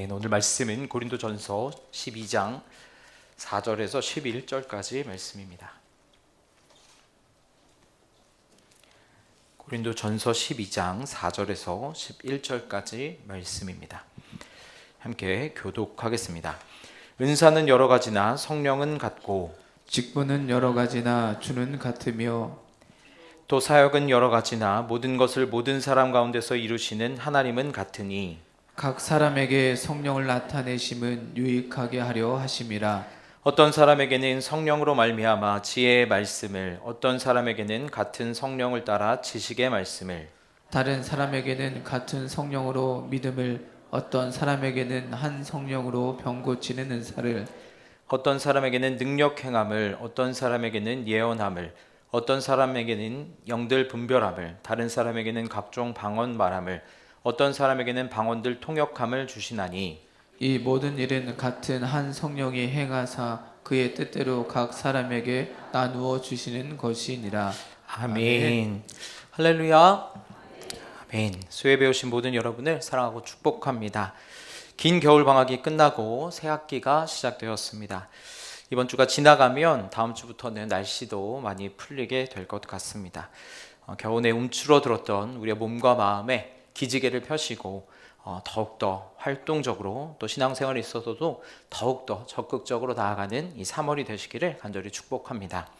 아멘. 오늘 말씀은 고린도전서 12장 4절에서 11절까지 말씀입니다. 고린도전서 12장 4절에서 11절까지 말씀입니다. 함께 교독하겠습니다. 은사는 여러 가지나 성령은 같고 직분은 여러 가지나 주는 같으며 또 사역은 여러 가지나 모든 것을 모든 사람 가운데서 이루시는 하나님은 같으니 각 사람에게 성령을 나타내심은 유익하게 하려 하심이라. 어떤 사람에게는 성령으로 말미암아 지혜의 말씀을, 어떤 사람에게는 같은 성령을 따라 지식의 말씀을, 다른 사람에게는 같은 성령으로 믿음을, 어떤 사람에게는 한 성령으로 병 고치는 은사를, 어떤 사람에게는 능력 행함을, 어떤 사람에게는 예언함을, 어떤 사람에게는 영들 분별함을, 다른 사람에게는 각종 방언 말함을, 어떤 사람에게는 방언들 통역함을 주시나니 이 모든 일은 같은 한 성령이 행하사 그의 뜻대로 각 사람에게 나누어 주시는 것이니라. 아멘. 할렐루야. 아멘. 수혜 배우신 모든 여러분을 사랑하고 축복합니다. 긴 겨울 방학이 끝나고 새 학기가 시작되었습니다. 이번 주가 지나가면 다음 주부터는 날씨도 많이 풀리게 될 것 같습니다. 겨우내 움츠러들었던 우리의 몸과 마음에 기지개를 펴시고 더욱더 활동적으로 또 신앙생활에 있어서도 더욱더 적극적으로 나아가는 이 3월이 되시기를 간절히 축복합니다.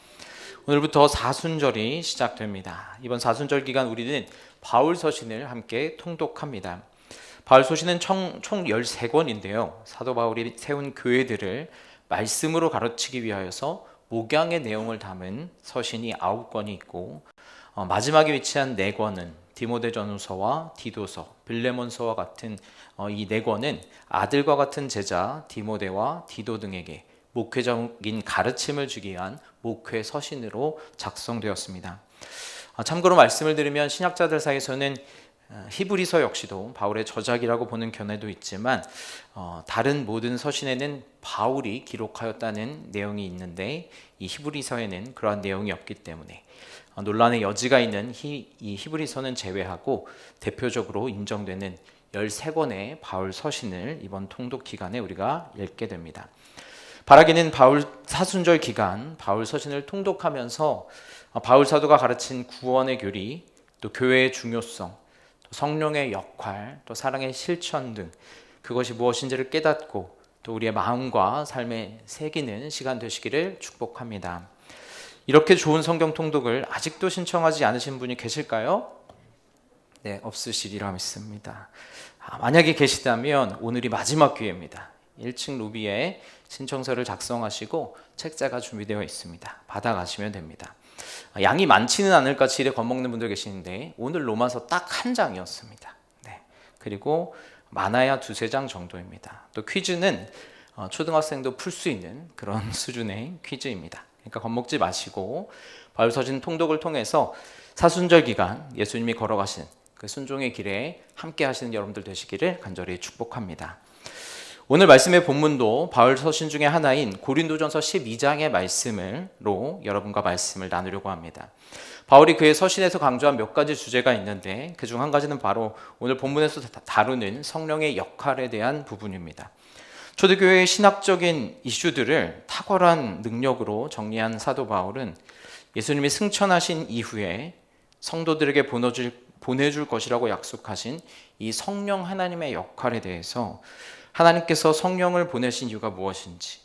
오늘부터 사순절이 시작됩니다. 이번 사순절 기간 우리는 바울 서신을 함께 통독합니다. 바울 서신은 총 13권인데요. 사도 바울이 세운 교회들을 말씀으로 가르치기 위하여서 목양의 내용을 담은 서신이 9권이 있고 마지막에 위치한 4권은 디모데전후서와 디도서, 빌레몬서와 같은 이 4권은 아들과 같은 제자 디모데와 디도 등에게 목회적인 가르침을 주기 위한 목회 서신으로 작성되었습니다. 참고로 말씀을 들으면 신학자들 사이에서는 히브리서 역시도 바울의 저작이라고 보는 견해도 있지만 다른 모든 서신에는 바울이 기록하였다는 내용이 있는데 이 히브리서에는 그러한 내용이 없기 때문에 논란의 여지가 있는 이 히브리서는 제외하고 대표적으로 인정되는 13권의 바울 서신을 이번 통독 기간에 우리가 읽게 됩니다. 바라기는 바울 사순절 기간 바울 서신을 통독하면서 바울 사도가 가르친 구원의 교리, 또 교회의 중요성, 성령의 역할, 또 사랑의 실천 등 그것이 무엇인지를 깨닫고 또 우리의 마음과 삶에 새기는 시간 되시기를 축복합니다. 이렇게 좋은 성경 통독을 아직도 신청하지 않으신 분이 계실까요? 네, 없으시리라 믿습니다. 만약에 계시다면 오늘이 마지막 기회입니다. 1층 로비에 신청서를 작성하시고 책자가 준비되어 있습니다. 받아가시면 됩니다. 양이 많지는 않을까 지레 겁먹는 분들 계시는데 오늘 로마서 딱 한 장이었습니다. 네. 그리고 많아야 2-3장 정도입니다. 또 퀴즈는 초등학생도 풀 수 있는 그런 수준의 퀴즈입니다. 그러니까 겁먹지 마시고 바울 서신 통독을 통해서 사순절 기간 예수님이 걸어가신 그 순종의 길에 함께 하시는 여러분들 되시기를 간절히 축복합니다. 오늘 말씀의 본문도 바울 서신 중에 하나인 고린도전서 12장의 말씀으로 여러분과 말씀을 나누려고 합니다. 바울이 그의 서신에서 강조한 몇 가지 주제가 있는데 그중 한 가지는 바로 오늘 본문에서 다루는 성령의 역할에 대한 부분입니다. 초대교회의 신학적인 이슈들을 탁월한 능력으로 정리한 사도 바울은 예수님이 승천하신 이후에 성도들에게 보내줄 것이라고 약속하신 이 성령 하나님의 역할에 대해서 하나님께서 성령을 보내신 이유가 무엇인지,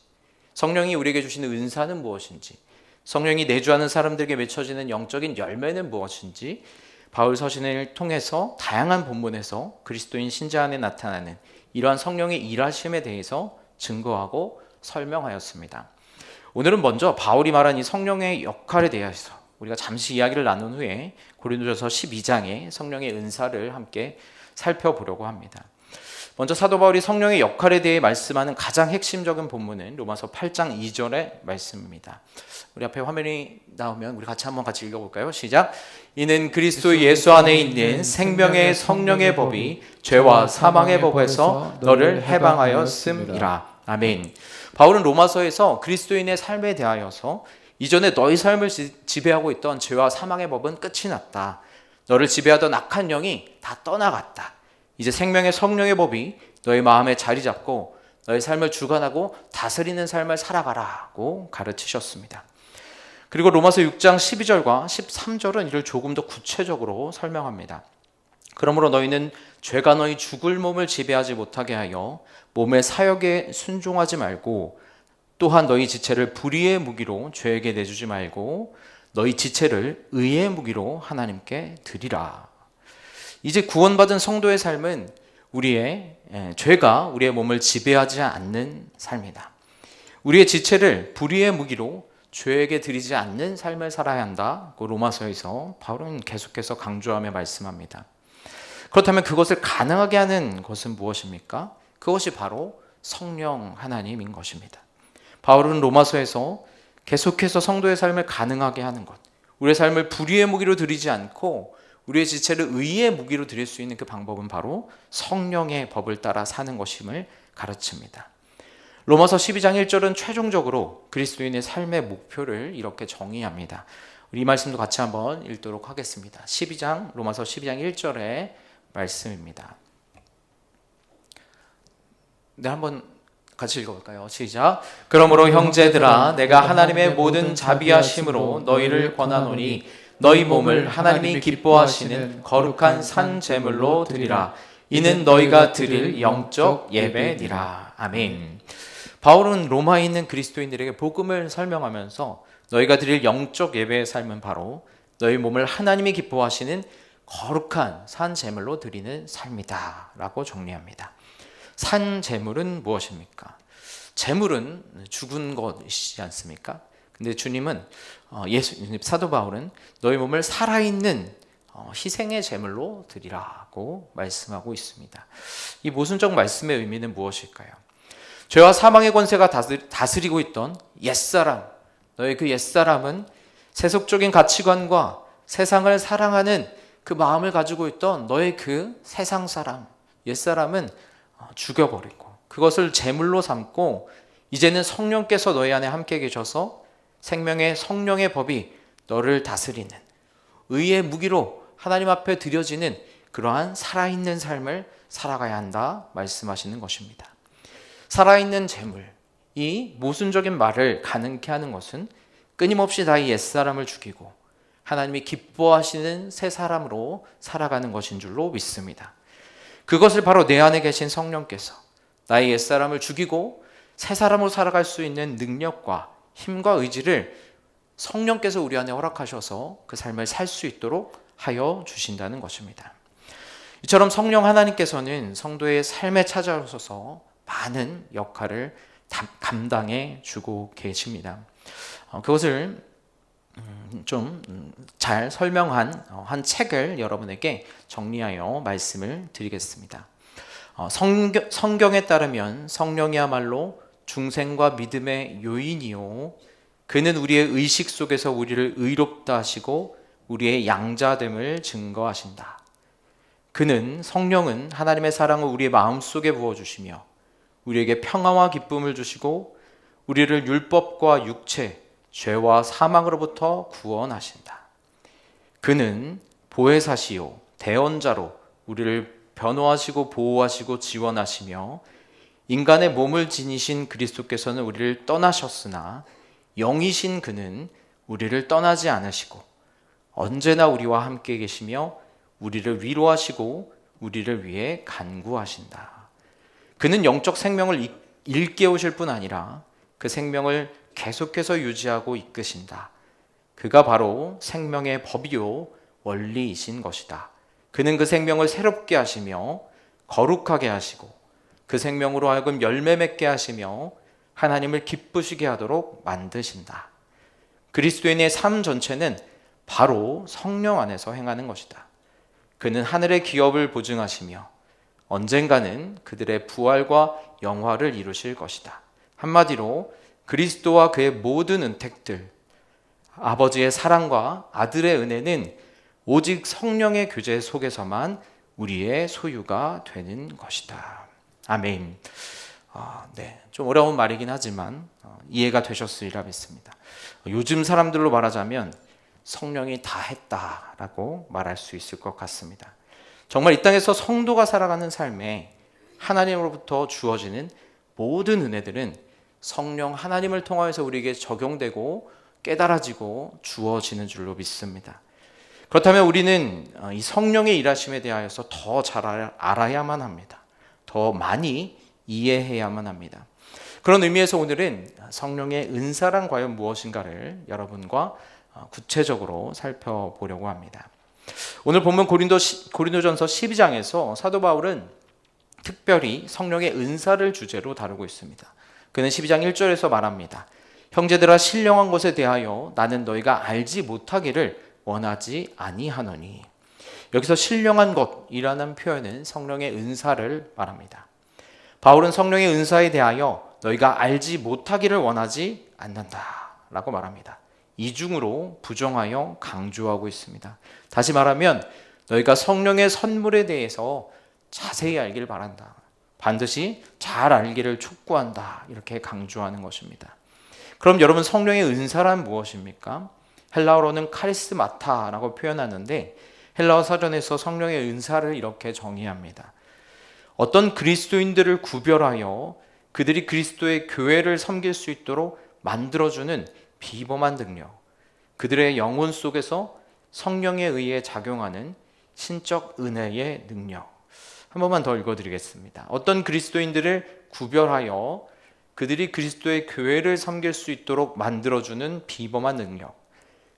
성령이 우리에게 주시는 은사는 무엇인지, 성령이 내주하는 사람들에게 맺혀지는 영적인 열매는 무엇인지 바울 서신을 통해서 다양한 본문에서 그리스도인 신자 안에 나타나는 이러한 성령의 일하심에 대해서 증거하고 설명하였습니다. 오늘은 먼저 바울이 말한 이 성령의 역할에 대해서 우리가 잠시 이야기를 나눈 후에 고린도전서 12장의 성령의 은사를 함께 살펴보려고 합니다. 먼저 사도 바울이 성령의 역할에 대해 말씀하는 가장 핵심적인 본문은 로마서 8장 2절의 말씀입니다. 우리 앞에 화면이 나오면 우리 같이 읽어볼까요? 시작. 이는 그리스도 예수 안에 있는 생명의 성령의 법이 죄와 사망의 법에서 너를 해방하였음이라. 아멘. 바울은 로마서에서 그리스도인의 삶에 대하여서 이전에 너희 삶을 지배하고 있던 죄와 사망의 법은 끝이 났다. 너를 지배하던 악한 영이 다 떠나갔다. 이제 생명의 성령의 법이 너의 마음에 자리 잡고 너의 삶을 주관하고 다스리는 삶을 살아가라고 가르치셨습니다. 그리고 로마서 6장 12절과 13절은 이를 조금 더 구체적으로 설명합니다. 그러므로 너희는 죄가 너희 죽을 몸을 지배하지 못하게 하여 몸의 사역에 순종하지 말고, 또한 너희 지체를 불의의 무기로 죄에게 내주지 말고 너희 지체를 의의 무기로 하나님께 드리라. 이제 구원받은 성도의 삶은 죄가 우리의 몸을 지배하지 않는 삶이다. 우리의 지체를 불의의 무기로 죄에게 드리지 않는 삶을 살아야 한다고 로마서에서 바울은 계속해서 강조하며 말씀합니다. 그렇다면 그것을 가능하게 하는 것은 무엇입니까? 그것이 바로 성령 하나님인 것입니다. 바울은 로마서에서 계속해서 성도의 삶을 가능하게 하는 것, 우리의 삶을 불의의 무기로 드리지 않고 우리의 지체를 의의 무기로 드릴 수 있는 그 방법은 바로 성령의 법을 따라 사는 것임을 가르칩니다. 로마서 12장 1절은 최종적으로 그리스도인의 삶의 목표를 이렇게 정의합니다. 우리 이 말씀도 같이 한번 읽도록 하겠습니다. 로마서 12장 1절의 말씀입니다. 네, 한번 같이 읽어볼까요? 시작. 그러므로 형제들아, 내가 하나님의 모든 자비하심으로 너희를 권하노니 너희 몸을 하나님이 기뻐하시는 거룩한 산 제물로 드리라. 이는 너희가 드릴 영적 예배니라. 아멘. 바울은 로마에 있는 그리스도인들에게 복음을 설명하면서 너희가 드릴 영적 예배의 삶은 바로 너희 몸을 하나님이 기뻐하시는 거룩한 산 제물로 드리는 삶이다 라고 정리합니다. 산 제물은 무엇입니까? 제물은 죽은 것이지 않습니까? 근데 주님은 사도 바울은 너희 몸을 살아있는 희생의 제물로 드리라고 말씀하고 있습니다. 이 모순적 말씀의 의미는 무엇일까요? 죄와 사망의 권세가 다스리고 있던 옛사람, 너희 그 옛사람은 세속적인 가치관과 세상을 사랑하는 그 마음을 가지고 있던 너의 그 세상 사람, 옛사람은 죽여버리고 그것을 제물로 삼고 이제는 성령께서 너희 안에 함께 계셔서 생명의 성령의 법이 너를 다스리는 의의 무기로 하나님 앞에 드려지는 그러한 살아있는 삶을 살아가야 한다 말씀하시는 것입니다. 살아있는 제물, 이 모순적인 말을 가능케 하는 것은 끊임없이 나의 옛사람을 죽이고 하나님이 기뻐하시는 새 사람으로 살아가는 것인 줄로 믿습니다. 그것을 바로 내 안에 계신 성령께서 나의 옛사람을 죽이고 새 사람으로 살아갈 수 있는 능력과 힘과 의지를 성령께서 우리 안에 허락하셔서 그 삶을 살 수 있도록 하여 주신다는 것입니다. 이처럼 성령 하나님께서는 성도의 삶에 찾아오셔서 많은 역할을 감당해 주고 계십니다. 그것을 좀 잘 설명한 한 책을 여러분에게 정리하여 말씀을 드리겠습니다. 성경에 따르면 성령이야말로 중생과 믿음의 요인이요, 그는 우리의 의식 속에서 우리를 의롭다 하시고 우리의 양자됨을 증거하신다. 성령은 하나님의 사랑을 우리의 마음속에 부어주시며 우리에게 평화와 기쁨을 주시고 우리를 율법과 육체, 죄와 사망으로부터 구원하신다. 그는 보혜사시요 대언자로 우리를 변호하시고 보호하시고 지원하시며 인간의 몸을 지니신 그리스도께서는 우리를 떠나셨으나 영이신 그는 우리를 떠나지 않으시고 언제나 우리와 함께 계시며 우리를 위로하시고 우리를 위해 간구하신다. 그는 영적 생명을 일깨우실 뿐 아니라 그 생명을 계속해서 유지하고 이끄신다. 그가 바로 생명의 법이요 원리이신 것이다. 그는 그 생명을 새롭게 하시며 거룩하게 하시고 그 생명으로 하여금 열매 맺게 하시며 하나님을 기쁘시게 하도록 만드신다. 그리스도인의 삶 전체는 바로 성령 안에서 행하는 것이다. 그는 하늘의 기업을 보증하시며 언젠가는 그들의 부활과 영화를 이루실 것이다. 한마디로 그리스도와 그의 모든 은택들, 아버지의 사랑과 아들의 은혜는 오직 성령의 교제 속에서만 우리의 소유가 되는 것이다. 아멘. 좀 어려운 말이긴 하지만 이해가 되셨으리라 믿습니다. 요즘 사람들로 말하자면 성령이 다 했다라고 말할 수 있을 것 같습니다. 정말 이 땅에서 성도가 살아가는 삶에 하나님으로부터 주어지는 모든 은혜들은 성령 하나님을 통하여서 우리에게 적용되고 깨달아지고 주어지는 줄로 믿습니다. 그렇다면 우리는 이 성령의 일하심에 대하여서 더 잘 알아야만 합니다. 더 많이 이해해야만 합니다. 그런 의미에서 오늘은 성령의 은사란 과연 무엇인가를 여러분과 구체적으로 살펴보려고 합니다. 오늘 본문 고린도전서 12장에서 사도 바울은 특별히 성령의 은사를 주제로 다루고 있습니다. 그는 12장 1절에서 말합니다. 형제들아, 신령한 것에 대하여 나는 너희가 알지 못하기를 원하지 아니하노니. 여기서 신령한 것이라는 표현은 성령의 은사를 말합니다. 바울은 성령의 은사에 대하여 너희가 알지 못하기를 원하지 않는다 라고 말합니다. 이중으로 부정하여 강조하고 있습니다. 다시 말하면 너희가 성령의 선물에 대해서 자세히 알길 바란다. 반드시 잘 알기를 촉구한다. 이렇게 강조하는 것입니다. 그럼 여러분, 성령의 은사란 무엇입니까? 헬라어로는 카리스마타라고 표현하는데 헬라어 사전에서 성령의 은사를 이렇게 정의합니다. 어떤 그리스도인들을 구별하여 그들이 그리스도의 교회를 섬길 수 있도록 만들어주는 비범한 능력, 그들의 영혼 속에서 성령에 의해 작용하는 신적 은혜의 능력. 한 번만 더 읽어드리겠습니다. 어떤 그리스도인들을 구별하여 그들이 그리스도의 교회를 섬길 수 있도록 만들어주는 비범한 능력,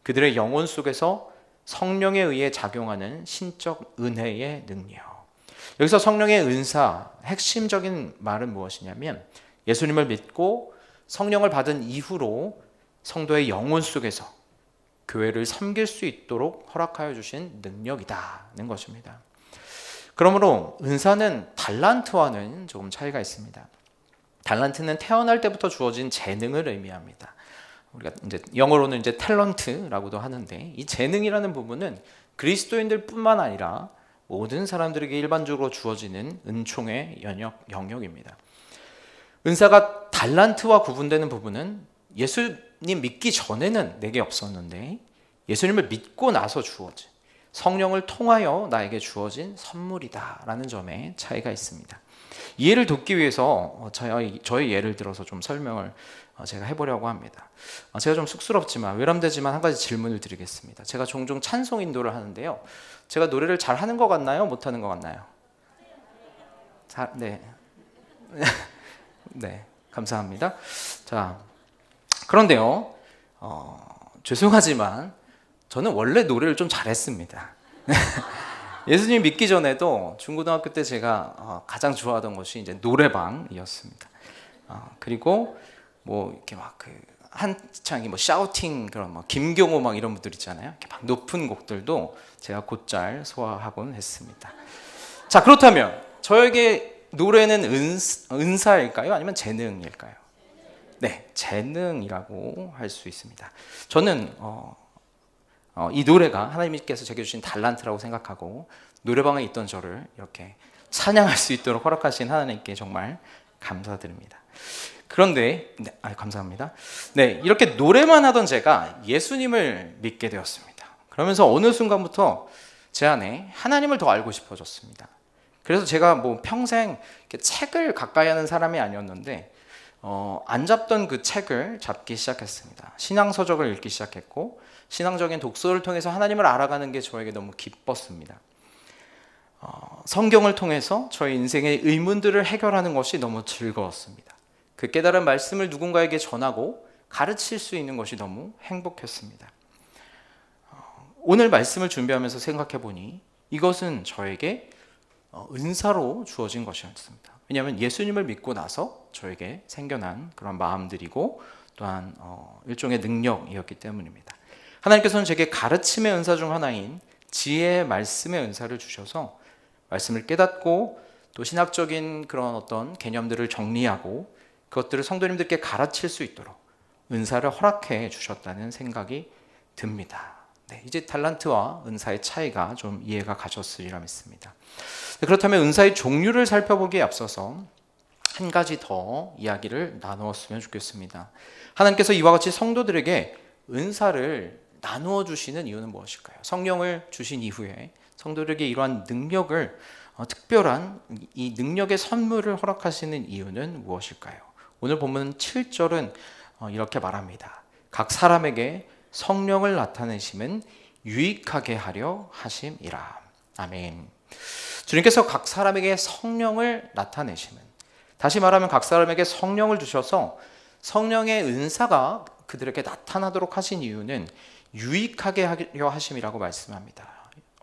그들의 영혼 속에서 성령에 의해 작용하는 신적 은혜의 능력. 여기서 성령의 은사, 핵심적인 말은 무엇이냐면 예수님을 믿고 성령을 받은 이후로 성도의 영혼 속에서 교회를 섬길 수 있도록 허락하여 주신 능력이다는 것입니다. 그러므로 은사는 달란트와는 조금 차이가 있습니다. 달란트는 태어날 때부터 주어진 재능을 의미합니다. 우리가 이제 영어로는 이제 탤런트라고도 하는데, 이 재능이라는 부분은 그리스도인들뿐만 아니라 모든 사람들에게 일반적으로 주어지는 은총의 영역입니다. 은사가 달란트와 구분되는 부분은 예수님 믿기 전에는 내게 없었는데 예수님을 믿고 나서 주어진, 성령을 통하여 나에게 주어진 선물이다라는 점에 차이가 있습니다. 이해를 돕기 위해서 저의 예를 들어서 좀 설명을 제가 해보려고 합니다. 제가 좀 쑥스럽지만 외람되지만 한 가지 질문을 드리겠습니다. 제가 종종 찬송 인도를 하는데요, 제가 노래를 잘 하는 것 같나요? 못하는 것 같나요? 네. 네, 감사합니다. 자, 그런데요, 죄송하지만 저는 원래 노래를 좀 잘했습니다. 예수님 믿기 전에도 중고등학교 때 제가 가장 좋아하던 것이 이제 노래방이었습니다. 그리고 뭐 이렇게 막 한창 뭐 샤우팅, 그런 뭐 김경호 막 이런 분들 있잖아요. 이렇게 막 높은 곡들도 제가 곧잘 소화하곤 했습니다. 자, 그렇다면 저에게 노래는 은사일까요? 아니면 재능일까요? 네, 재능이라고 할 수 있습니다. 저는 이 노래가 하나님께서 제게 주신 달란트라고 생각하고 노래방에 있던 저를 이렇게 찬양할 수 있도록 허락하신 하나님께 정말 감사드립니다. 그런데 감사합니다. 네, 이렇게 노래만 하던 제가 예수님을 믿게 되었습니다. 그러면서 어느 순간부터 제 안에 하나님을 더 알고 싶어졌습니다. 그래서 제가 뭐 평생 이렇게 책을 가까이 하는 사람이 아니었는데 안 잡던 그 책을 잡기 시작했습니다. 신앙서적을 읽기 시작했고 신앙적인 독서를 통해서 하나님을 알아가는 게 저에게 너무 기뻤습니다. 성경을 통해서 저의 인생의 의문들을 해결하는 것이 너무 즐거웠습니다. 그 깨달은 말씀을 누군가에게 전하고 가르칠 수 있는 것이 너무 행복했습니다. 오늘 말씀을 준비하면서 생각해 보니 이것은 저에게 은사로 주어진 것이었습니다. 왜냐하면 예수님을 믿고 나서 저에게 생겨난 그런 마음들이고 또한 일종의 능력이었기 때문입니다. 하나님께서는 제게 가르침의 은사 중 하나인 지혜의 말씀의 은사를 주셔서 말씀을 깨닫고 또 신학적인 그런 어떤 개념들을 정리하고 그것들을 성도님들께 가르칠 수 있도록 은사를 허락해 주셨다는 생각이 듭니다. 네, 이제 달란트와 은사의 차이가 좀 이해가 가셨으리라 믿습니다. 그렇다면 은사의 종류를 살펴보기에 앞서서 한 가지 더 이야기를 나누었으면 좋겠습니다. 하나님께서 이와 같이 성도들에게 은사를 나누어 주시는 이유는 무엇일까요? 성령을 주신 이후에 성도들에게 이러한 능력을 특별한 이 능력의 선물을 허락하시는 이유는 무엇일까요? 오늘 본문 7절은 이렇게 말합니다. 각 사람에게 성령을 나타내심은 유익하게 하려 하심이라. 아멘. 주님께서 각 사람에게 성령을 나타내심은, 다시 말하면 각 사람에게 성령을 주셔서 성령의 은사가 그들에게 나타나도록 하신 이유는 유익하게 하려 하심이라고 말씀합니다.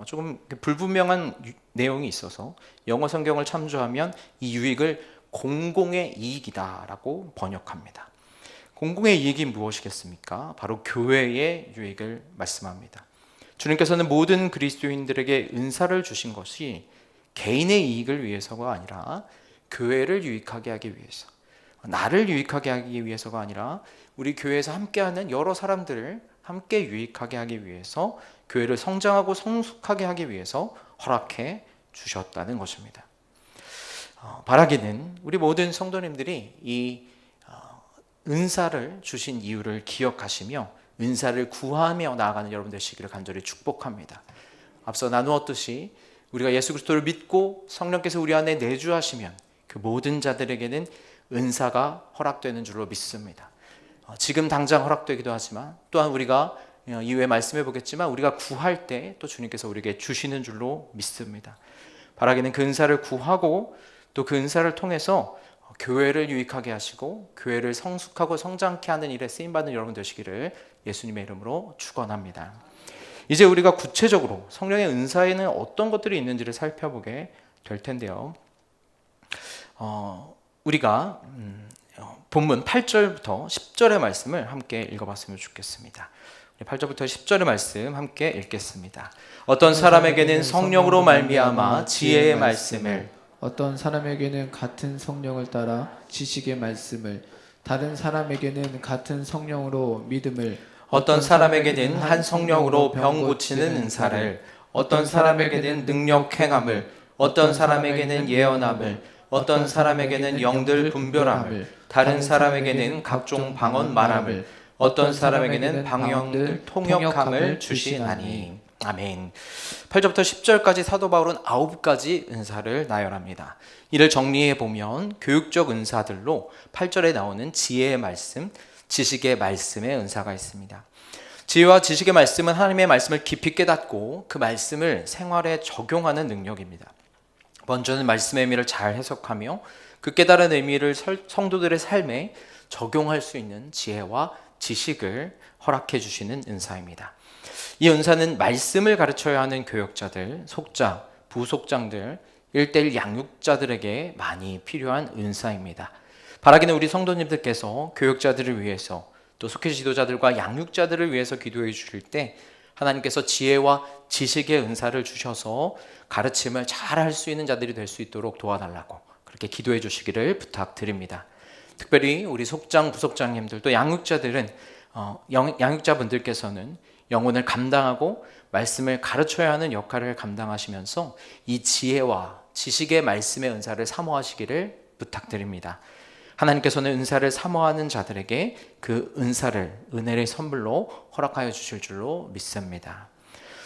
조금 불분명한 내용이 있어서 영어 성경을 참조하면 이 유익을 공공의 이익이다라고 번역합니다. 공공의 이익이 무엇이겠습니까? 바로 교회의 유익을 말씀합니다. 주님께서는 모든 그리스도인들에게 은사를 주신 것이 개인의 이익을 위해서가 아니라 교회를 유익하게 하기 위해서, 나를 유익하게 하기 위해서가 아니라 우리 교회에서 함께하는 여러 사람들을 함께 유익하게 하기 위해서, 교회를 성장하고 성숙하게 하기 위해서 허락해 주셨다는 것입니다. 바라기는 우리 모든 성도님들이 이 은사를 주신 이유를 기억하시며 은사를 구하며 나아가는 여러분 되시기를 간절히 축복합니다. 앞서 나누었듯이 우리가 예수 그리스도를 믿고 성령께서 우리 안에 내주하시면 그 모든 자들에게는 은사가 허락되는 줄로 믿습니다. 지금 당장 허락되기도 하지만 또한 우리가 이후에 말씀해 보겠지만 우리가 구할 때 또 주님께서 우리에게 주시는 줄로 믿습니다. 바라기는 그 은사를 구하고 또 그 은사를 통해서 교회를 유익하게 하시고 교회를 성숙하고 성장케 하는 일에 쓰임받는 여러분 되시기를 예수님의 이름으로 축원합니다. 이제 우리가 구체적으로 성령의 은사에는 어떤 것들이 있는지를 살펴보게 될 텐데요. 우리가 본문 8절부터 10절의 말씀을 함께 읽어봤으면 좋겠습니다. 8절부터 10절의 말씀 함께 읽겠습니다. 어떤 사람에게는 성령으로 말미암아 지혜의 말씀을, 어떤 사람에게는 같은 성령을 따라 지식의 말씀을, 다른 사람에게는 같은 성령으로 믿음을, 어떤 사람에게는 한 성령으로 병 고치는 은사를, 어떤 사람에게는 능력 행함을, 어떤 사람에게는 예언함을, 어떤 사람에게는 영들 분별함을, 다른 사람에게는 각종 방언 말함을, 어떤 사람에게는 방언들 통역함을 주시나니. 아멘. 8절부터 10절까지 사도 바울은 9가지 은사를 나열합니다. 이를 정리해 보면 교육적 은사들로 8절에 나오는 지혜의 말씀, 지식의 말씀의 은사가 있습니다. 지혜와 지식의 말씀은 하나님의 말씀을 깊이 깨닫고 그 말씀을 생활에 적용하는 능력입니다. 먼저는 말씀의 의미를 잘 해석하며 그 깨달은 의미를 성도들의 삶에 적용할 수 있는 지혜와 지식을 허락해 주시는 은사입니다. 이 은사는 말씀을 가르쳐야 하는 교역자들, 속자, 부속장들, 1:1 양육자들에게 많이 필요한 은사입니다. 바라기는 우리 성도님들께서 교역자들을 위해서 또 속회 지도자들과 양육자들을 위해서 기도해 주실 때 하나님께서 지혜와 지식의 은사를 주셔서 가르침을 잘 할 수 있는 자들이 될 수 있도록 도와달라고 그렇게 기도해 주시기를 부탁드립니다. 특별히 우리 속장, 부속장님들 또 양육자들은 양육자분들께서는 영혼을 감당하고 말씀을 가르쳐야 하는 역할을 감당하시면서 이 지혜와 지식의 말씀의 은사를 사모하시기를 부탁드립니다. 하나님께서는 은사를 사모하는 자들에게 그 은사를 은혜의 선물로 허락하여 주실 줄로 믿습니다.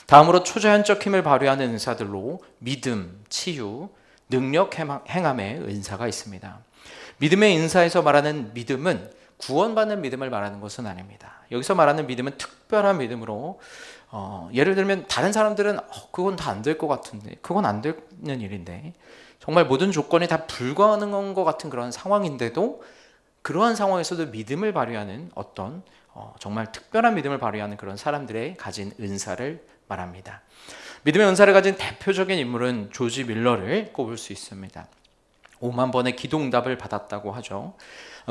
다음으로 초자연적 힘을 발휘하는 은사들로 믿음, 치유, 능력 행함의 은사가 있습니다. 믿음의 은사에서 말하는 믿음은 구원받는 믿음을 말하는 것은 아닙니다. 여기서 말하는 믿음은 특별한 믿음으로 예를 들면 다른 사람들은 그건 다 안 될 것 같은데, 그건 안 되는 일인데, 정말 모든 조건이 다 불가능한 것 같은 그런 상황인데도 그러한 상황에서도 믿음을 발휘하는 어떤 정말 특별한 믿음을 발휘하는 그런 사람들의 가진 은사를 말합니다. 믿음의 은사를 가진 대표적인 인물은 조지 밀러를 꼽을 수 있습니다. 5만 번의 기도응답을 받았다고 하죠.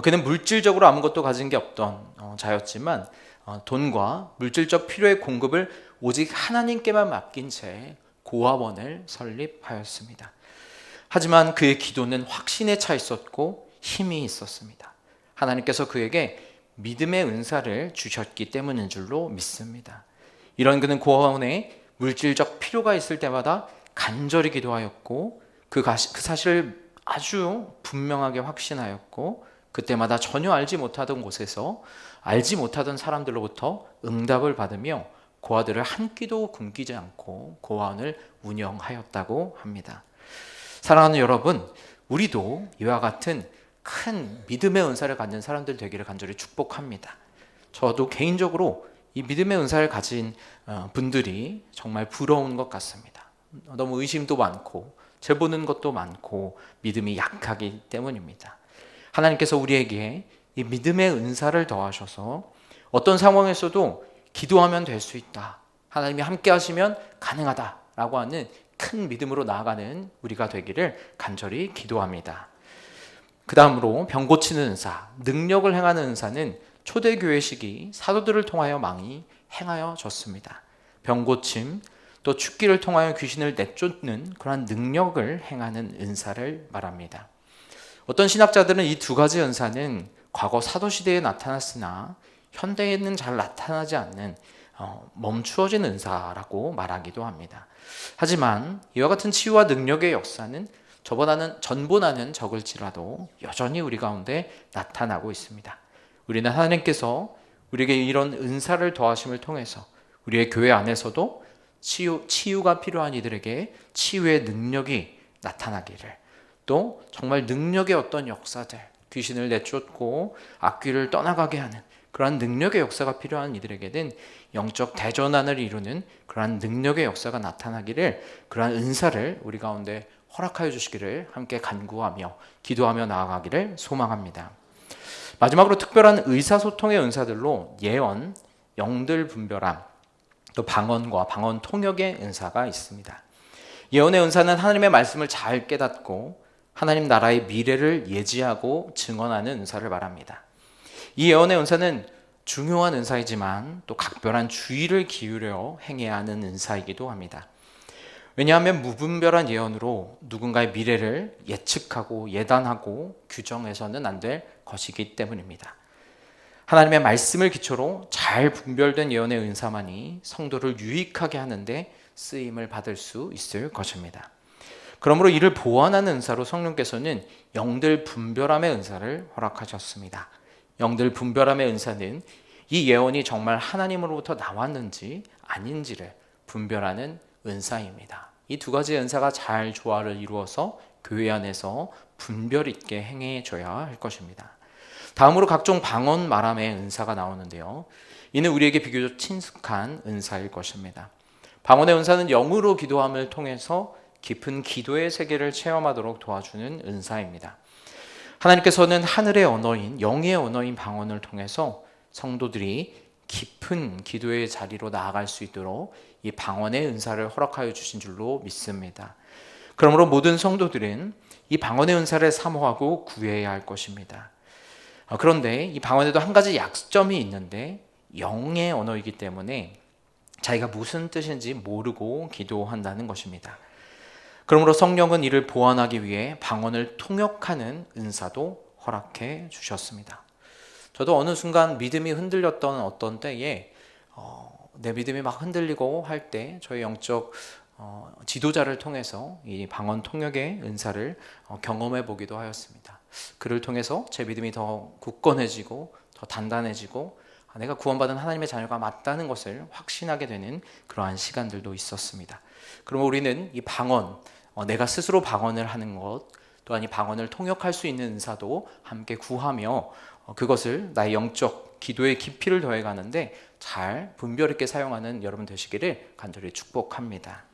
그는 물질적으로 아무것도 가진 게 없던 자였지만 돈과 물질적 필요의 공급을 오직 하나님께만 맡긴 채 고아원을 설립하였습니다. 하지만 그의 기도는 확신에 차 있었고 힘이 있었습니다. 하나님께서 그에게 믿음의 은사를 주셨기 때문인 줄로 믿습니다. 이런 그는 고아원에 물질적 필요가 있을 때마다 간절히 기도하였고 그 사실을 아주 분명하게 확신하였고 그때마다 전혀 알지 못하던 곳에서 알지 못하던 사람들로부터 응답을 받으며 고아들을 한 끼도 굶기지 않고 고아원을 운영하였다고 합니다. 사랑하는 여러분, 우리도 이와 같은 큰 믿음의 은사를 가진 사람들 되기를 간절히 축복합니다. 저도 개인적으로 이 믿음의 은사를 가진 분들이 정말 부러운 것 같습니다. 너무 의심도 많고 재보는 것도 많고 믿음이 약하기 때문입니다. 하나님께서 우리에게 이 믿음의 은사를 더하셔서 어떤 상황에서도 기도하면 될 수 있다, 하나님이 함께 하시면 가능하다라고 하는 큰 믿음으로 나아가는 우리가 되기를 간절히 기도합니다. 그 다음으로 병 고치는 은사, 능력을 행하는 은사는 초대교회 시기 사도들을 통하여 많이 행하여졌습니다. 병 고침, 또 죽기를 통하여 귀신을 내쫓는 그러한 능력을 행하는 은사를 말합니다. 어떤 신학자들은 이 두 가지 은사는 과거 사도시대에 나타났으나 현대에는 잘 나타나지 않는 멈추어진 은사라고 말하기도 합니다. 하지만 이와 같은 치유와 능력의 역사는 전보다는 적을지라도 여전히 우리 가운데 나타나고 있습니다. 우리는 하나님께서 우리에게 이런 은사를 더하심을 통해서 우리의 교회 안에서도 치유가 필요한 이들에게 치유의 능력이 나타나기를, 또 정말 능력의 어떤 역사들, 귀신을 내쫓고 악귀를 떠나가게 하는 그러한 능력의 역사가 필요한 이들에게는 영적 대전환을 이루는 그러한 능력의 역사가 나타나기를, 그러한 은사를 우리 가운데 허락하여 주시기를 함께 간구하며 기도하며 나아가기를 소망합니다. 마지막으로 특별한 의사소통의 은사들로 예언, 영들 분별함, 또 방언과 방언 통역의 은사가 있습니다. 예언의 은사는 하나님의 말씀을 잘 깨닫고 하나님 나라의 미래를 예지하고 증언하는 은사를 말합니다. 이 예언의 은사는 중요한 은사이지만 또 각별한 주의를 기울여 행해야 하는 은사이기도 합니다. 왜냐하면 무분별한 예언으로 누군가의 미래를 예측하고 예단하고 규정해서는 안 될 것이기 때문입니다. 하나님의 말씀을 기초로 잘 분별된 예언의 은사만이 성도를 유익하게 하는데 쓰임을 받을 수 있을 것입니다. 그러므로 이를 보완하는 은사로 성령께서는 영들 분별함의 은사를 허락하셨습니다. 영들 분별함의 은사는 이 예언이 정말 하나님으로부터 나왔는지 아닌지를 분별하는 은사입니다. 이 두 가지 은사가 잘 조화를 이루어서 교회 안에서 분별 있게 행해줘야 할 것입니다. 다음으로 각종 방언 말함의 은사가 나오는데요. 이는 우리에게 비교적 친숙한 은사일 것입니다. 방언의 은사는 영으로 기도함을 통해서 깊은 기도의 세계를 체험하도록 도와주는 은사입니다. 하나님께서는 하늘의 언어인, 영의 언어인 방언을 통해서 성도들이 깊은 기도의 자리로 나아갈 수 있도록 이 방언의 은사를 허락하여 주신 줄로 믿습니다. 그러므로 모든 성도들은 이 방언의 은사를 사모하고 구해야 할 것입니다. 그런데 이 방언에도 한 가지 약점이 있는데, 영의 언어이기 때문에 자기가 무슨 뜻인지 모르고 기도한다는 것입니다. 그러므로 성령은 이를 보완하기 위해 방언을 통역하는 은사도 허락해 주셨습니다. 저도 어느 순간 믿음이 흔들렸던 어떤 때에 내 믿음이 막 흔들리고 할 때 저희 영적 지도자를 통해서 이 방언 통역의 은사를 경험해 보기도 하였습니다. 그를 통해서 제 믿음이 더 굳건해지고 더 단단해지고 내가 구원받은 하나님의 자녀가 맞다는 것을 확신하게 되는 그러한 시간들도 있었습니다. 그러면 우리는 이 방언, 내가 스스로 방언을 하는 것, 또한 이 방언을 통역할 수 있는 은사도 함께 구하며 그것을 나의 영적 기도의 깊이를 더해가는데 잘 분별 있게 사용하는 여러분 되시기를 간절히 축복합니다.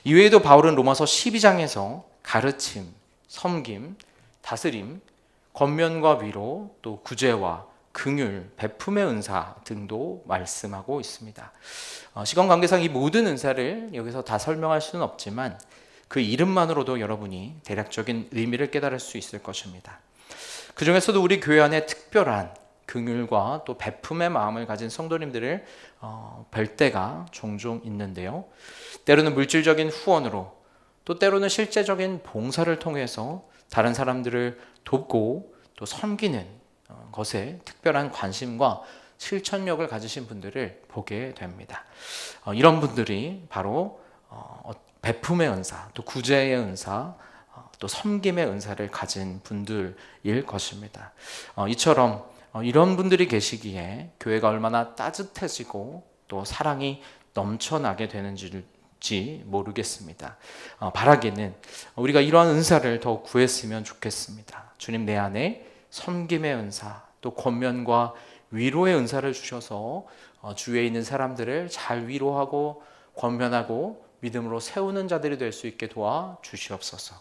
이외에도 바울은 로마서 12장에서 가르침, 섬김, 다스림, 권면과 위로, 또 구제와 긍휼, 베품의 은사 등도 말씀하고 있습니다. 시간 관계상 이 모든 은사를 여기서 다 설명할 수는 없지만 그 이름만으로도 여러분이 대략적인 의미를 깨달을 수 있을 것입니다. 그 중에서도 우리 교회 안에 특별한 긍휼과 또 베품의 마음을 가진 성도님들을 뵐 때가 종종 있는데요. 때로는 물질적인 후원으로, 또 때로는 실제적인 봉사를 통해서 다른 사람들을 돕고 또 섬기는 것에 특별한 관심과 실천력을 가지신 분들을 보게 됩니다. 이런 분들이 바로 베품의 은사, 또 구제의 은사, 또 섬김의 은사를 가진 분들일 것입니다. 이처럼 이런 분들이 계시기에 교회가 얼마나 따뜻해지고 또 사랑이 넘쳐나게 되는지를 될지 모르겠습니다. 바라기는 우리가 이러한 은사를 더 구했으면 좋겠습니다. 주님, 내 안에 섬김의 은사, 또 권면과 위로의 은사를 주셔서 주위에 있는 사람들을 잘 위로하고 권면하고 믿음으로 세우는 자들이 될 수 있게 도와 주시옵소서.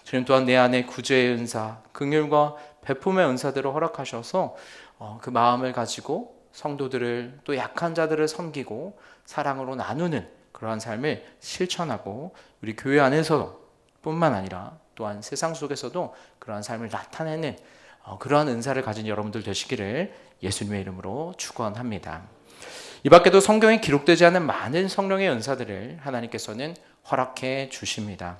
주님 또한 내 안에 구제의 은사, 긍휼과 베품의 은사들을 허락하셔서 그 마음을 가지고 성도들을, 또 약한 자들을 섬기고 사랑으로 나누는 그러한 삶을 실천하고 우리 교회 안에서 뿐만 아니라 또한 세상 속에서도 그러한 삶을 나타내는 그러한 은사를 가진 여러분들 되시기를 예수님의 이름으로 축원합니다. 이 밖에도 성경에 기록되지 않은 많은 성령의 은사들을 하나님께서는 허락해 주십니다.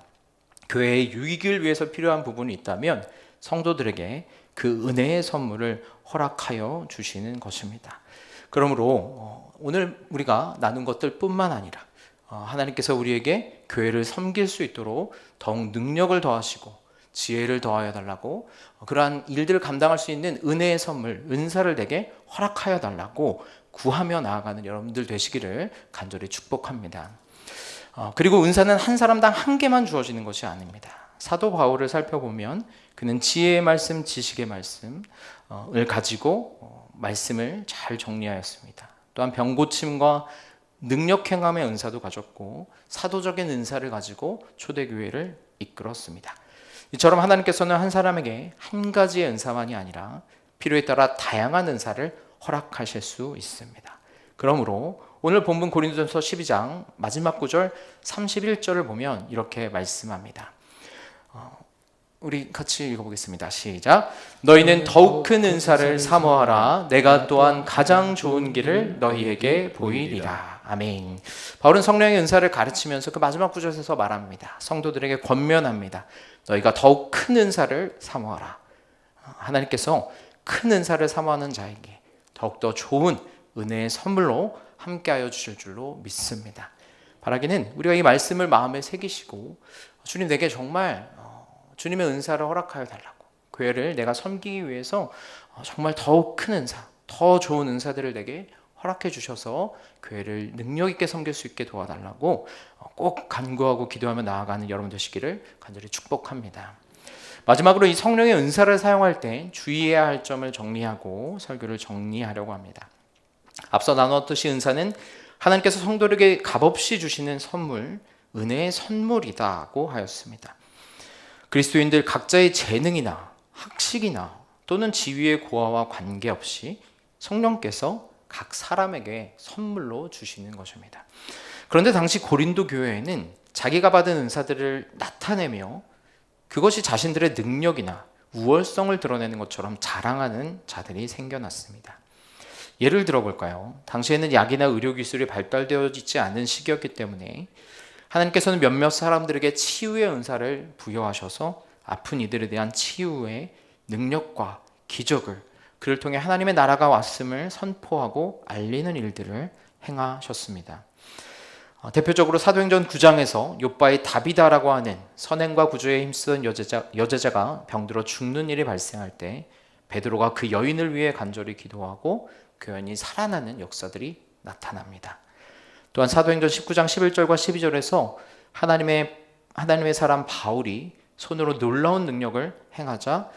교회의 유익을 위해서 필요한 부분이 있다면 성도들에게 그 은혜의 선물을 허락하여 주시는 것입니다. 그러므로 오늘 우리가 나눈 것들 뿐만 아니라 하나님께서 우리에게 교회를 섬길 수 있도록 더욱 능력을 더하시고 지혜를 더하여 달라고, 그러한 일들을 감당할 수 있는 은혜의 선물, 은사를 내게 허락하여 달라고 구하며 나아가는 여러분들 되시기를 간절히 축복합니다. 그리고 은사는 한 사람당 한 개만 주어지는 것이 아닙니다. 사도 바울을 살펴보면 그는 지혜의 말씀, 지식의 말씀을 가지고 말씀을 잘 정리하였습니다. 또한 병고침과 능력 행함의 은사도 가졌고 사도적인 은사를 가지고 초대교회를 이끌었습니다. 이처럼 하나님께서는 한 사람에게 한 가지의 은사만이 아니라 필요에 따라 다양한 은사를 허락하실 수 있습니다. 그러므로 오늘 본문 고린도전서 12장 마지막 구절 31절을 보면 이렇게 말씀합니다. 우리 같이 읽어보겠습니다. 시작. 너희는 더욱 큰 은사를 사모하라. 내가 또한 가장 좋은 길을 너희에게 보이리라. 아멘. 바울은 성령의 은사를 가르치면서 그 마지막 구절에서 말합니다. 성도들에게 권면합니다. 너희가 더욱 큰 은사를 사모하라. 하나님께서 큰 은사를 사모하는 자에게 더욱더 좋은 은혜의 선물로 함께하여 주실 줄로 믿습니다. 바라기는 우리가 이 말씀을 마음에 새기시고 주님, 내게 정말 주님의 은사를 허락하여 달라고, 교회를 내가 섬기기 위해서 정말 더욱 큰 은사, 더 좋은 은사들을 내게 허락해 주셔서 교회를 능력 있게 섬길 수 있게 도와달라고 꼭 간구하고 기도하며 나아가는 여러분 되시기를 간절히 축복합니다. 마지막으로 이 성령의 은사를 사용할 때 주의해야 할 점을 정리하고 설교를 정리하려고 합니다. 앞서 나누었듯이 은사는 하나님께서 성도에게 값없이 주시는 선물, 은혜의 선물이라고 하였습니다. 그리스도인들 각자의 재능이나 학식이나 또는 지위의 고하와 관계없이 성령께서 각 사람에게 선물로 주시는 것입니다. 그런데 당시 고린도 교회에는 자기가 받은 은사들을 나타내며 그것이 자신들의 능력이나 우월성을 드러내는 것처럼 자랑하는 자들이 생겨났습니다. 예를 들어볼까요? 당시에는 약이나 의료기술이 발달되어 있지 않은 시기였기 때문에 하나님께서는 몇몇 사람들에게 치유의 은사를 부여하셔서 아픈 이들에 대한 치유의 능력과 기적을, 그를 통해 하나님의 나라가 왔음을 선포하고 알리는 일들을 행하셨습니다. 대표적으로 사도행전 9장에서 욥바의 다비다라고 하는 선행과 구조에 힘쓰던 여제자가 병들어 죽는 일이 발생할 때 베드로가 그 여인을 위해 간절히 기도하고 그 여인이 살아나는 역사들이 나타납니다. 또한 사도행전 19장 11절과 12절에서 하나님의 사람 바울이 손으로 놀라운 능력을 행하자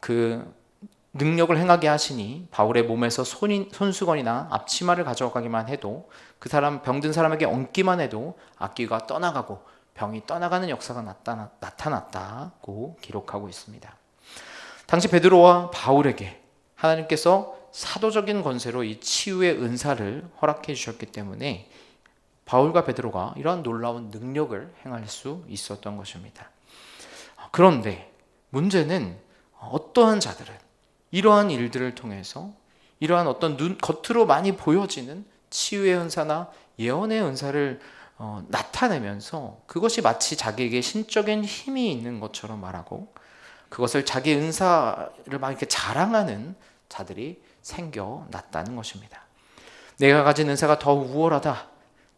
그 능력을 행하게 하시니 바울의 몸에서 손수건이나 앞치마를 가져가기만 해도 그 사람, 병든 사람에게 얹기만 해도 악귀가 떠나가고 병이 떠나가는 역사가 나타났다고 기록하고 있습니다. 당시 베드로와 바울에게 하나님께서 사도적인 권세로 이 치유의 은사를 허락해 주셨기 때문에 바울과 베드로가 이러한 놀라운 능력을 행할 수 있었던 것입니다. 그런데 문제는 어떠한 자들은 이러한 일들을 통해서 이러한 어떤 겉으로 많이 보여지는 치유의 은사나 예언의 은사를 나타내면서 그것이 마치 자기에게 신적인 힘이 있는 것처럼 말하고 그것을 자기 은사를 막 이렇게 자랑하는 자들이 생겨났다는 것입니다. 내가 가진 은사가 더 우월하다,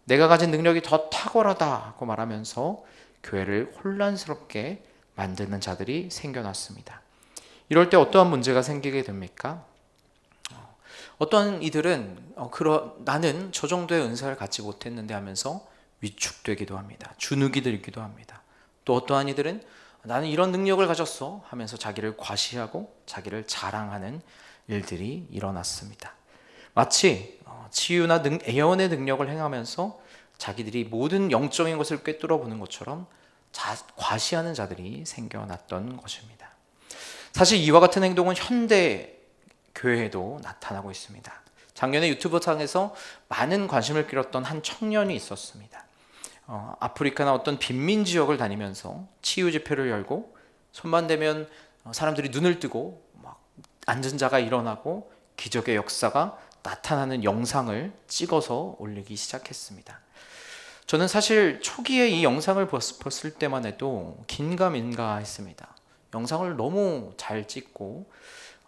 내가 가진 능력이 더 탁월하다고 말하면서 교회를 혼란스럽게 만드는 자들이 생겨났습니다. 이럴 때 어떠한 문제가 생기게 됩니까? 어떠한 이들은 나는 저 정도의 은사를 갖지 못했는데 하면서 위축되기도 합니다. 주눅이 들기도 합니다. 또 어떠한 이들은 나는 이런 능력을 가졌어 하면서 자기를 과시하고 자기를 자랑하는 일들이 일어났습니다. 마치 치유나 예언의 능력을 행하면서 자기들이 모든 영적인 것을 꿰뚫어 보는 것처럼 과시하는 자들이 생겨났던 것입니다. 사실 이와 같은 행동은 현대 교회에도 나타나고 있습니다. 작년에 유튜브 상에서 많은 관심을 끌었던 한 청년이 있었습니다. 아프리카나 어떤 빈민 지역을 다니면서 치유 집회를 열고 손만 대면 사람들이 눈을 뜨고 막 앉은 자가 일어나고 기적의 역사가 나타나는 영상을 찍어서 올리기 시작했습니다. 저는 사실 초기에 이 영상을 봤을 때만 해도 긴가민가 했습니다. 영상을 너무 잘 찍고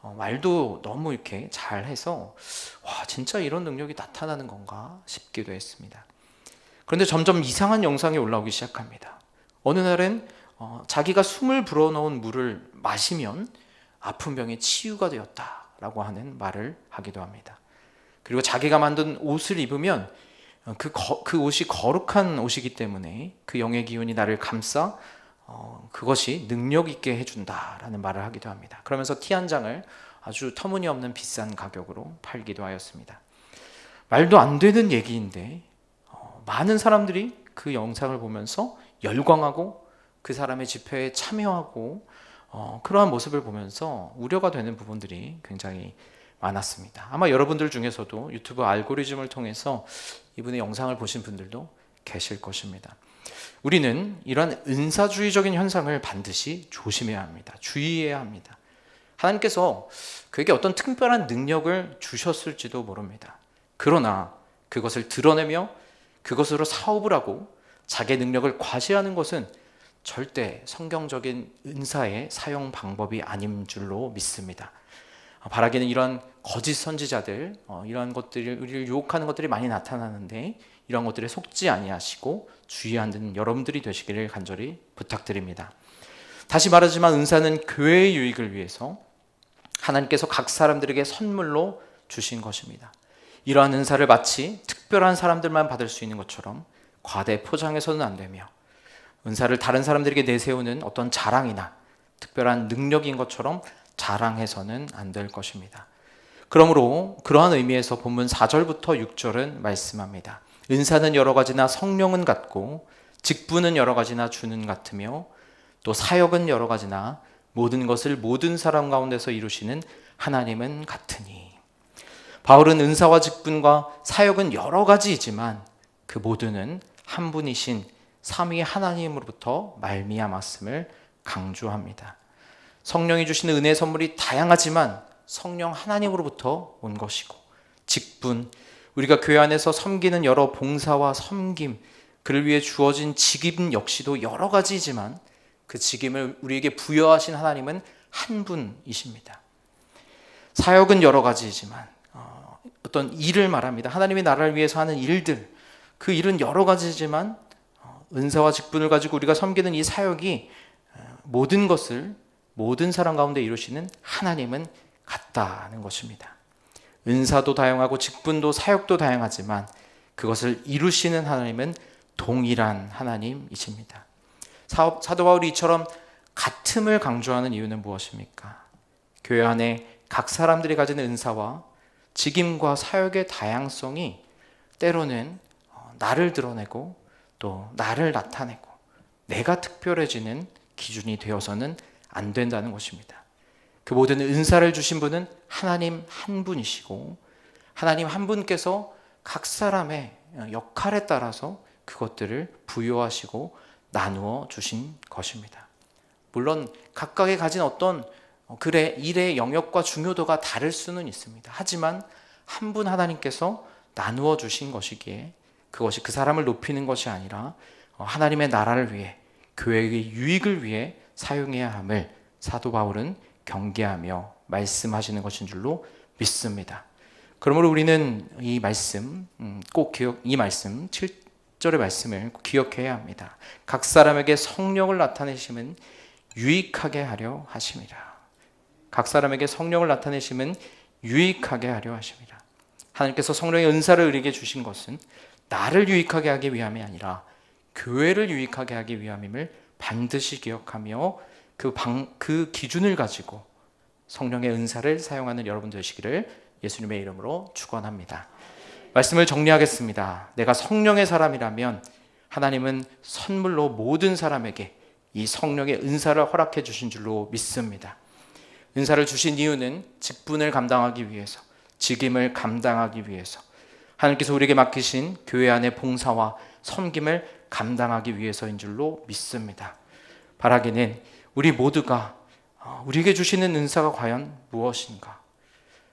말도 너무 이렇게 잘해서 와, 진짜 이런 능력이 나타나는 건가 싶기도 했습니다. 그런데 점점 이상한 영상이 올라오기 시작합니다. 어느 날은 자기가 숨을 불어넣은 물을 마시면 아픈 병이 치유가 되었다라고 하는 말을 하기도 합니다. 그리고 자기가 만든 옷을 입으면 그 옷이 거룩한 옷이기 때문에 그 영의 기운이 나를 감싸 그것이 능력 있게 해준다라는 말을 하기도 합니다. 그러면서 티 한 장을 아주 터무니없는 비싼 가격으로 팔기도 하였습니다. 말도 안 되는 얘기인데 많은 사람들이 그 영상을 보면서 열광하고 그 사람의 집회에 참여하고 그러한 모습을 보면서 우려가 되는 부분들이 굉장히 많았습니다. 아마 여러분들 중에서도 유튜브 알고리즘을 통해서 이분의 영상을 보신 분들도 계실 것입니다. 우리는 이러한 은사주의적인 현상을 반드시 조심해야 합니다. 주의해야 합니다. 하나님께서 그에게 어떤 특별한 능력을 주셨을지도 모릅니다. 그러나 그것을 드러내며 그것으로 사업을 하고 자기의 능력을 과시하는 것은 절대 성경적인 은사의 사용 방법이 아닌 줄로 믿습니다. 바라기는 이런 거짓 선지자들, 이런 것들을 우리를 유혹하는 것들이 많이 나타나는데 이런 것들에 속지 아니하시고 주의하는 여러분들이 되시기를 간절히 부탁드립니다. 다시 말하지만 은사는 교회의 유익을 위해서 하나님께서 각 사람들에게 선물로 주신 것입니다. 이러한 은사를 마치 특별한 사람들만 받을 수 있는 것처럼 과대 포장해서는 안 되며 은사를 다른 사람들에게 내세우는 어떤 자랑이나 특별한 능력인 것처럼 자랑해서는 안 될 것입니다. 그러므로 그러한 의미에서 본문 4절부터 6절은 말씀합니다. 은사는 여러 가지나 성령은 같고 직분은 여러 가지나 주는 같으며 또 사역은 여러 가지나 모든 것을 모든 사람 가운데서 이루시는 하나님은 같으니. 바울은 은사와 직분과 사역은 여러 가지이지만 그 모두는 한 분이신 삼위 하나님으로부터 말미암았음을 강조합니다. 성령이 주시는 은혜의 선물이 다양하지만 성령 하나님으로부터 온 것이고, 직분, 우리가 교회 안에서 섬기는 여러 봉사와 섬김, 그를 위해 주어진 직임 역시도 여러 가지이지만 그 직임을 우리에게 부여하신 하나님은 한 분이십니다. 사역은 여러 가지이지만 어떤 일을 말합니다. 하나님의 나라를 위해서 하는 일들, 그 일은 여러 가지지만 은사와 직분을 가지고 우리가 섬기는 이 사역이 모든 것을 모든 사람 가운데 이루시는 하나님은 같다는 것입니다. 은사도 다양하고 직분도 사역도 다양하지만 그것을 이루시는 하나님은 동일한 하나님이십니다. 사도 바울이 이처럼 같음을 강조하는 이유는 무엇입니까? 교회 안에 각 사람들이 가진 은사와 직임과 사역의 다양성이 때로는 나를 드러내고 또 나를 나타내고 내가 특별해지는 기준이 되어서는 안 된다는 것입니다. 그 모든 은사를 주신 분은 하나님 한 분이시고 하나님 한 분께서 각 사람의 역할에 따라서 그것들을 부여하시고 나누어 주신 것입니다. 물론 각각의 가진 어떤 일의 영역과 중요도가 다를 수는 있습니다. 하지만 한 분 하나님께서 나누어 주신 것이기에 그것이 그 사람을 높이는 것이 아니라 하나님의 나라를 위해 교회의 유익을 위해 사용해야 함을 사도 바울은 경계하며 말씀하시는 것인 줄로 믿습니다. 그러므로 우리는 이 말씀 7절의 말씀을 기억해야 합니다. 각 사람에게 성령을 나타내심은 유익하게 하려 하심이라. 각 사람에게 성령을 나타내심은 유익하게 하려 하심이라. 하나님께서 성령의 은사를 우리에게 주신 것은 나를 유익하게 하기 위함이 아니라 교회를 유익하게 하기 위함임을 반드시 기억하며 그 기준을 가지고 성령의 은사를 사용하는 여러분 되시기를 예수님의 이름으로 축원합니다. 말씀을 정리하겠습니다. 내가 성령의 사람이라면 하나님은 선물로 모든 사람에게 이 성령의 은사를 허락해 주신 줄로 믿습니다. 은사를 주신 이유는 직분을 감당하기 위해서, 직임을 감당하기 위해서, 하나님께서 우리에게 맡기신 교회 안의 봉사와 섬김을 감당하기 위해서인 줄로 믿습니다. 바라기는 우리 모두가 우리에게 주시는 은사가 과연 무엇인가?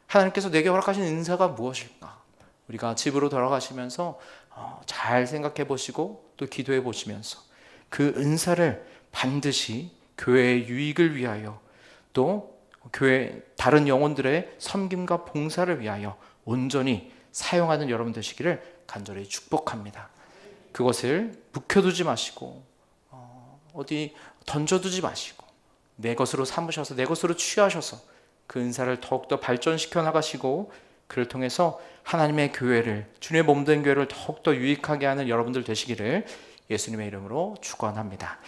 하나님께서 내게 허락하신 은사가 무엇일까? 우리가 집으로 돌아가시면서 잘 생각해 보시고 또 기도해 보시면서 그 은사를 반드시 교회의 유익을 위하여 또 교회 다른 영혼들의 섬김과 봉사를 위하여 온전히 사용하는 여러분 되시기를 간절히 축복합니다. 그것을 묵혀두지 마시고 어디 던져두지 마시고 내 것으로 삼으셔서 내 것으로 취하셔서 그 은사를 더욱더 발전시켜 나가시고 그를 통해서 하나님의 교회를, 주님의 몸된 교회를 더욱더 유익하게 하는 여러분들 되시기를 예수님의 이름으로 축원합니다.